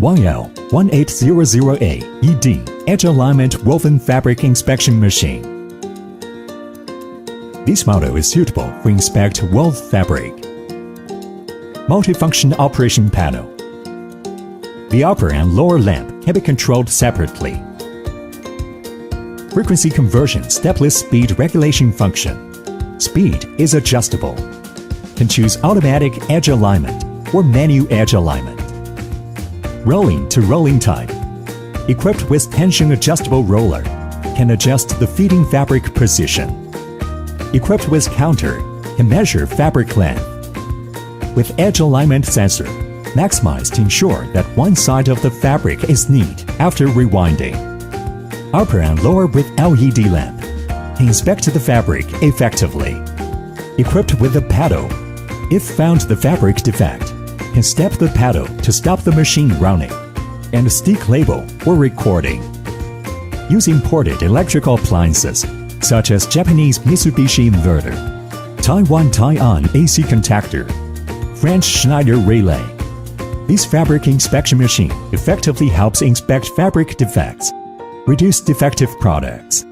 YL1800A ED Edge Alignment Woven Fabric Inspection Machine. This model is suitable for inspect wove fabric. Multifunction operation panel. The upper and lower lamp can be controlled separately. Frequency conversion stepless speed regulation function. Speed is adjustable. Can choose automatic edge alignment or manual edge alignment. Rolling to rolling type. Equipped with tension adjustable roller. Can adjust the feeding fabric position. Equipped with counter. Can measure fabric length. With edge alignment sensor. Maximized to ensure that one side of the fabric is neat after rewinding. Upper and lower with LED lamp. Can inspect the fabric effectively. Equipped with a paddle. If found the fabric defect, can step the paddle to stop the machine running. And stick label for recording. Use imported electrical appliances such as Japanese Mitsubishi inverter, Taiwan Taiwan AC contactor, French Schneider relay. This fabric inspection machine effectively helps inspect fabric defects, reduce defective products.